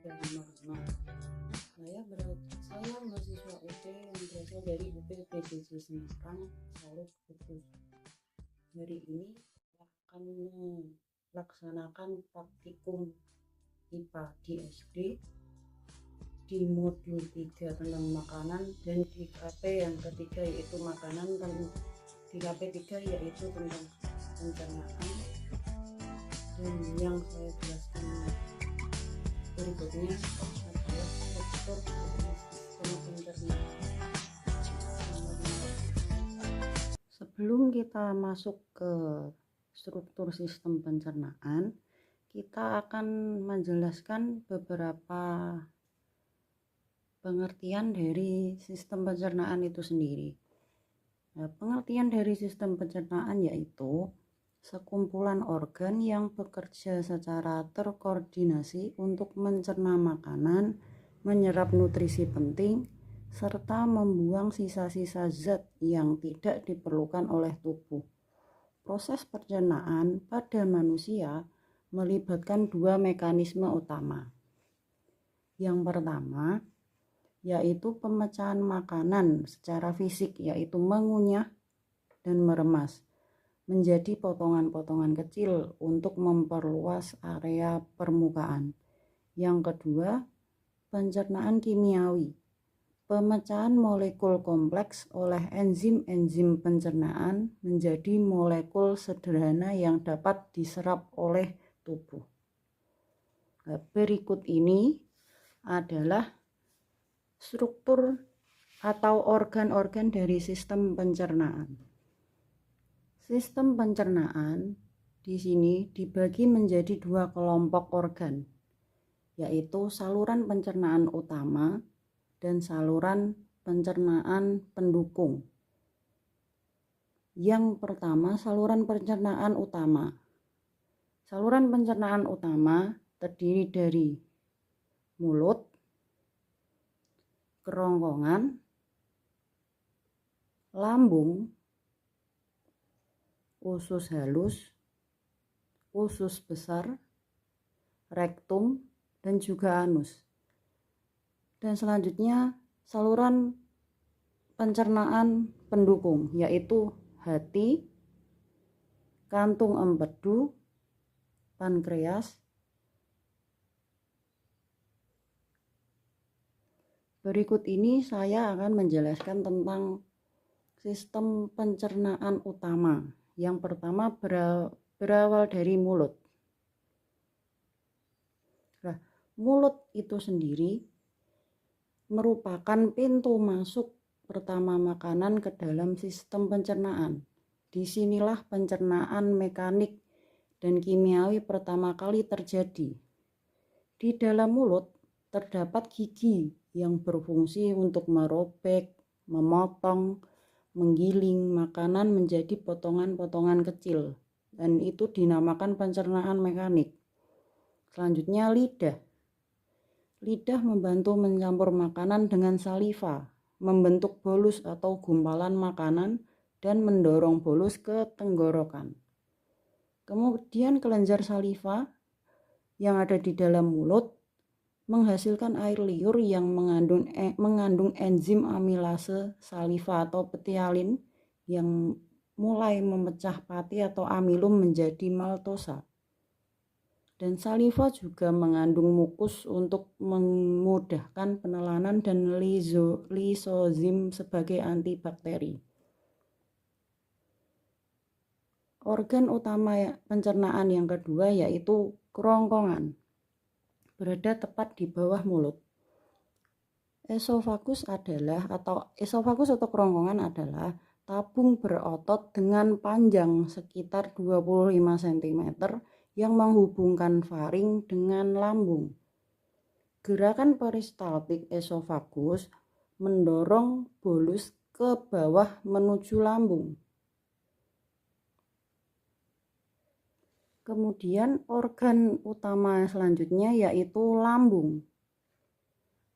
355. Saya mahasiswa UP yang berasal dari UP PDJ Semarang, Solo, Kudus. Hari ini akan melaksanakan praktikum IPA di SD di modul 3 tentang makanan, dan di KP yang ketiga yaitu makanan, dan di KP 3 yaitu tentang pencernaan. Dan yang saya jelaskan berikutnya adalah struktur sistem pencernaan. Sebelum kita masuk ke struktur sistem pencernaan, kita akan menjelaskan beberapa pengertian dari sistem pencernaan itu sendiri. Nah, pengertian dari sistem pencernaan yaitu sekumpulan organ yang bekerja secara terkoordinasi untuk mencerna makanan, menyerap nutrisi penting, serta membuang sisa-sisa zat yang tidak diperlukan oleh tubuh. Proses pencernaan pada manusia melibatkan dua mekanisme utama. Yang pertama yaitu pemecahan makanan secara fisik, yaitu mengunyah dan meremas menjadi potongan-potongan kecil untuk memperluas area permukaan. Yang kedua, pencernaan kimiawi, pemecahan molekul kompleks oleh enzim-enzim pencernaan menjadi molekul sederhana yang dapat diserap oleh tubuh. Berikut ini adalah struktur atau organ-organ dari sistem pencernaan. Sistem pencernaan di sini dibagi menjadi dua kelompok organ, yaitu saluran pencernaan utama dan saluran pencernaan pendukung. Yang pertama, saluran pencernaan utama. Saluran pencernaan utama terdiri dari mulut, kerongkongan, lambung, usus halus, usus besar, rektum, dan juga anus. Dan selanjutnya saluran pencernaan pendukung, yaitu hati, kantung empedu, pankreas. Berikut ini saya akan menjelaskan tentang sistem pencernaan utama. Yang pertama berawal dari mulut. Nah, mulut itu sendiri merupakan pintu masuk pertama makanan ke dalam sistem pencernaan. Disinilah pencernaan mekanik dan kimiawi pertama kali terjadi. Di dalam mulut terdapat gigi yang berfungsi untuk merobek, memotong, menggiling makanan menjadi potongan-potongan kecil, dan itu dinamakan pencernaan mekanik. Selanjutnya lidah. Lidah membantu mencampur makanan dengan saliva, membentuk bolus atau gumpalan makanan, dan mendorong bolus ke tenggorokan. Kemudian kelenjar saliva yang ada di dalam mulut menghasilkan air liur yang mengandung enzim amilase saliva atau petialin yang mulai memecah pati atau amilum menjadi maltosa. Dan saliva juga mengandung mukus untuk memudahkan penelanan dan lisozim sebagai antibakteri. Organ utama pencernaan yang kedua yaitu kerongkongan, berada tepat di bawah mulut. Esofagus atau kerongkongan adalah tabung berotot dengan panjang sekitar 25 cm yang menghubungkan faring dengan lambung. Gerakan peristaltik esofagus mendorong bolus ke bawah menuju lambung. Kemudian organ utama selanjutnya yaitu lambung.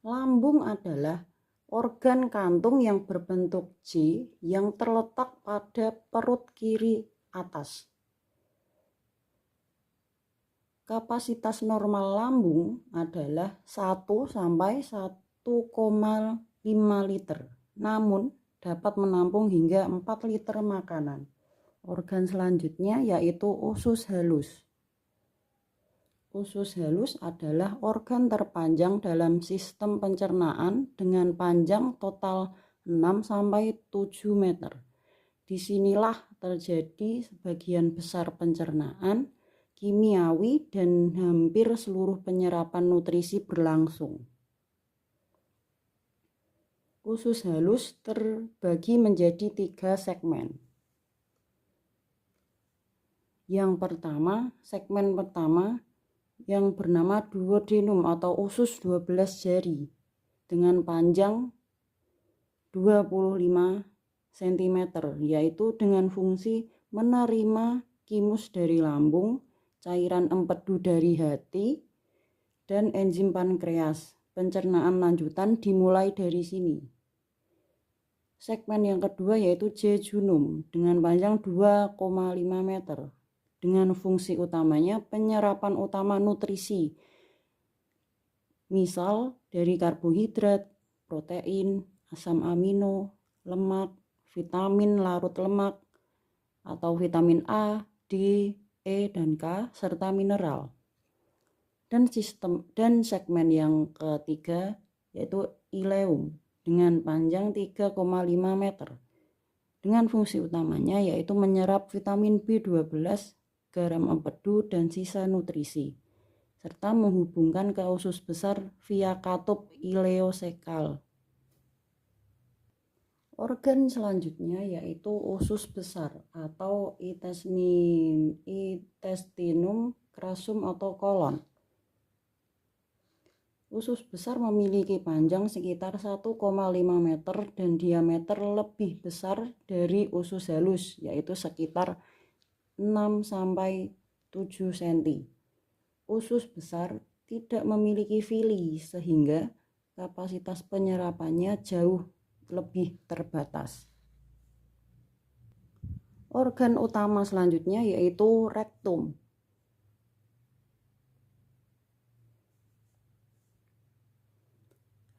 Lambung adalah organ kantung yang berbentuk J yang terletak pada perut kiri atas. Kapasitas normal lambung adalah 1 sampai 1,5 liter, namun dapat menampung hingga 4 liter makanan. Organ selanjutnya yaitu usus halus. Usus halus adalah organ terpanjang dalam sistem pencernaan dengan panjang total 6 sampai 7 meter. Disinilah terjadi sebagian besar pencernaan kimiawi dan hampir seluruh penyerapan nutrisi berlangsung. Usus halus terbagi menjadi 3 segmen. Segmen pertama yang bernama duodenum atau usus 12 jari dengan panjang 25 cm, yaitu dengan fungsi menerima kimus dari lambung, cairan empedu dari hati, dan enzim pankreas. Pencernaan lanjutan dimulai dari sini. Segmen yang kedua yaitu jejunum dengan panjang 2,5 meter. Dengan fungsi utamanya penyerapan utama nutrisi, misal dari karbohidrat, protein, asam amino, lemak, vitamin larut lemak atau vitamin A, D, E, dan K, serta mineral. Dan segmen yang ketiga yaitu ileum dengan panjang 3,5 meter. Dengan fungsi utamanya yaitu menyerap vitamin B12, garam empedu, dan sisa nutrisi, serta menghubungkan ke usus besar via katup ileosekal. Organ selanjutnya yaitu usus besar atau intestinum crassum atau kolon. Usus besar memiliki panjang sekitar 1,5 meter dan diameter lebih besar dari usus halus, yaitu sekitar 6 sampai 7 cm. Usus besar tidak memiliki villi sehingga kapasitas penyerapannya jauh lebih terbatas. Organ utama selanjutnya yaitu rektum.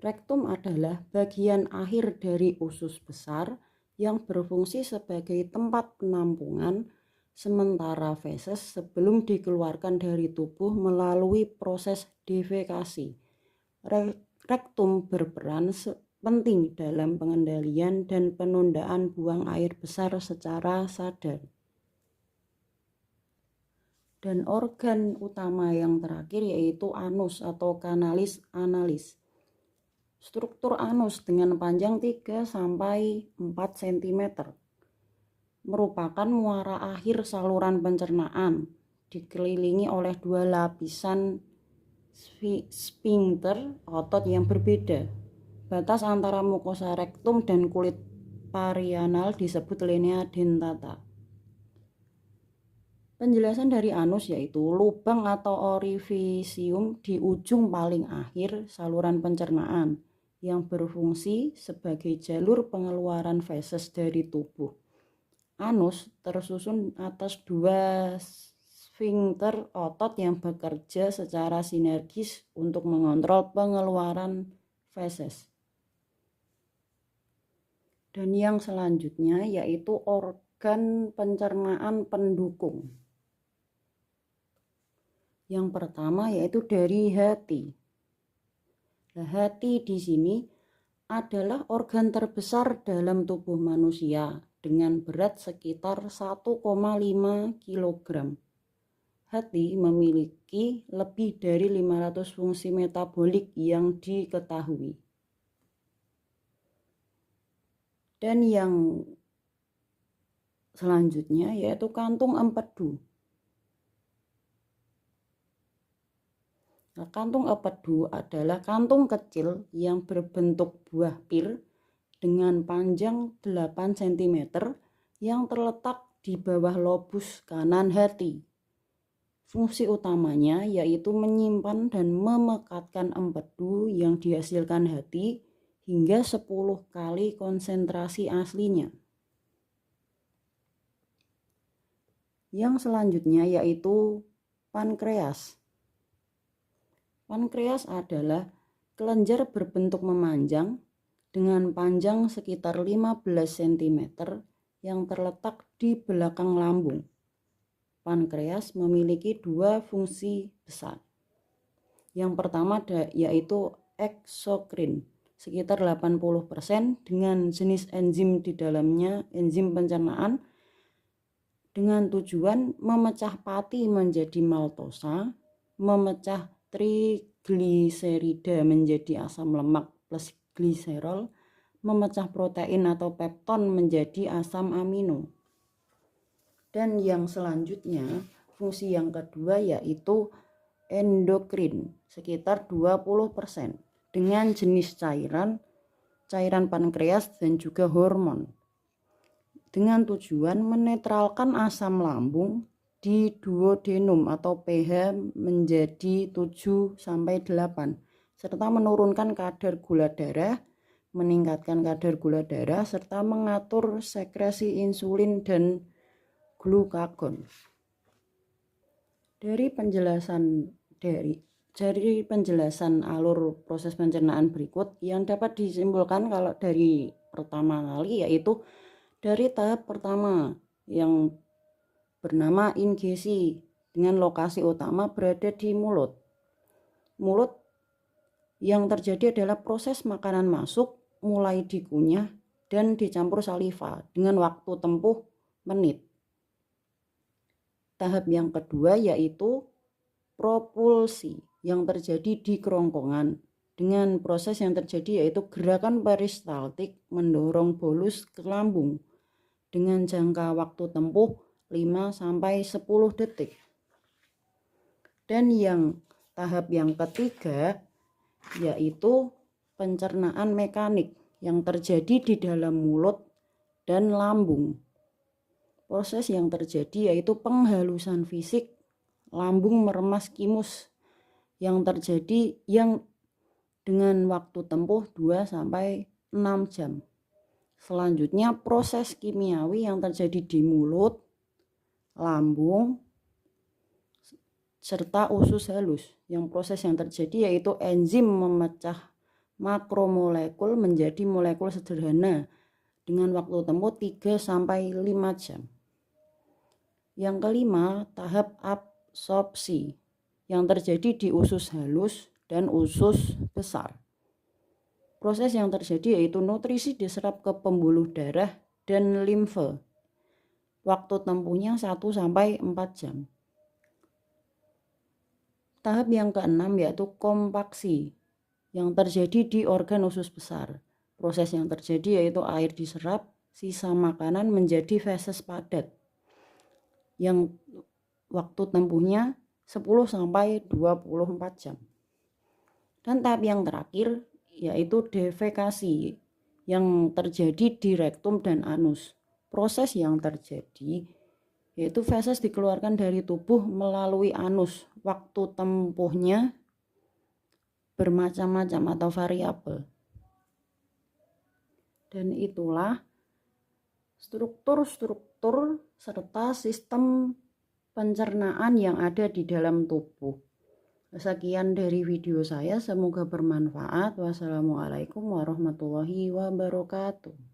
Rektum adalah bagian akhir dari usus besar yang berfungsi sebagai tempat penampungan sementara feses sebelum dikeluarkan dari tubuh melalui proses defekasi. Rektum berperan penting dalam pengendalian dan penundaan buang air besar secara sadar. Dan organ utama yang terakhir yaitu anus atau canalis analis. Struktur anus dengan panjang 3 sampai 4 cm merupakan muara akhir saluran pencernaan, dikelilingi oleh 2 lapisan sphincter otot yang berbeda. Batas antara mukosa rektum dan kulit perianal disebut linea dentata. Penjelasan dari anus yaitu lubang atau orifisium di ujung paling akhir saluran pencernaan yang berfungsi sebagai jalur pengeluaran feses dari tubuh. Anus tersusun atas 2 sphincter otot yang bekerja secara sinergis untuk mengontrol pengeluaran feses. Dan yang selanjutnya yaitu organ pencernaan pendukung. Yang pertama yaitu dari hati. Nah, hati di sini adalah organ terbesar dalam tubuh manusia dengan berat sekitar 1,5 kg. Hati memiliki lebih dari 500 fungsi metabolik yang diketahui. Dan yang selanjutnya yaitu kantung empedu. Nah, kantung empedu adalah kantung kecil yang berbentuk buah pir dengan panjang 8 cm yang terletak di bawah lobus kanan hati. Fungsi utamanya yaitu menyimpan dan memekatkan empedu yang dihasilkan hati hingga 10 kali konsentrasi aslinya. Yang selanjutnya yaitu pankreas. Pankreas adalah kelenjar berbentuk memanjang dengan panjang sekitar 15 cm yang terletak di belakang lambung. Pankreas memiliki dua fungsi besar. Yang pertama yaitu eksokrin, sekitar 80% dengan jenis enzim di dalamnya, enzim pencernaan, dengan tujuan memecah pati menjadi maltosa, memecah trigliserida menjadi asam lemak plus gliserol, memecah protein atau pepton menjadi asam amino. Dan yang selanjutnya, fungsi yang kedua yaitu endokrin, sekitar 20% dengan jenis cairan pankreas dan juga hormon, dengan tujuan menetralkan asam lambung di duodenum atau pH menjadi 7-8, serta menurunkan kadar gula darah, meningkatkan kadar gula darah, serta mengatur sekresi insulin dan glukagon. Dari penjelasan alur proses pencernaan berikut yang dapat disimpulkan kalau dari pertama kali yaitu dari tahap pertama yang bernama ingesi dengan lokasi utama berada di mulut. Mulut yang terjadi adalah proses makanan masuk mulai dikunyah dan dicampur saliva dengan waktu tempuh menit. Tahap yang kedua yaitu propulsi yang terjadi di kerongkongan dengan proses yang terjadi yaitu gerakan peristaltik mendorong bolus ke lambung dengan jangka waktu tempuh 5-10 detik. Dan tahap yang ketiga yaitu pencernaan mekanik yang terjadi di dalam mulut dan lambung. Proses yang terjadi yaitu penghalusan fisik lambung meremas kimus yang terjadi dengan waktu tempuh 2-6 jam. Selanjutnya proses kimiawi yang terjadi di mulut, lambung, serta usus halus. Yang proses yang terjadi yaitu enzim memecah makromolekul menjadi molekul sederhana dengan waktu tempuh 3-5 jam. Yang kelima, tahap absorpsi yang terjadi di usus halus dan usus besar. Proses yang terjadi yaitu nutrisi diserap ke pembuluh darah dan limfe. Waktu tempuhnya 1-4 jam. Tahap yang keenam yaitu kompaksi yang terjadi di organ usus besar. Proses yang terjadi yaitu air diserap, sisa makanan menjadi feses padat yang waktu tempuhnya 10-24 jam. Dan tahap yang terakhir yaitu defekasi yang terjadi di rektum dan anus. Proses yang terjadi yaitu feses dikeluarkan dari tubuh melalui anus. Waktu tempuhnya bermacam-macam atau variabel. Dan itulah struktur serta sistem pencernaan yang ada di dalam tubuh. Sekian dari video saya, semoga bermanfaat. Wassalamualaikum warahmatullahi wabarakatuh.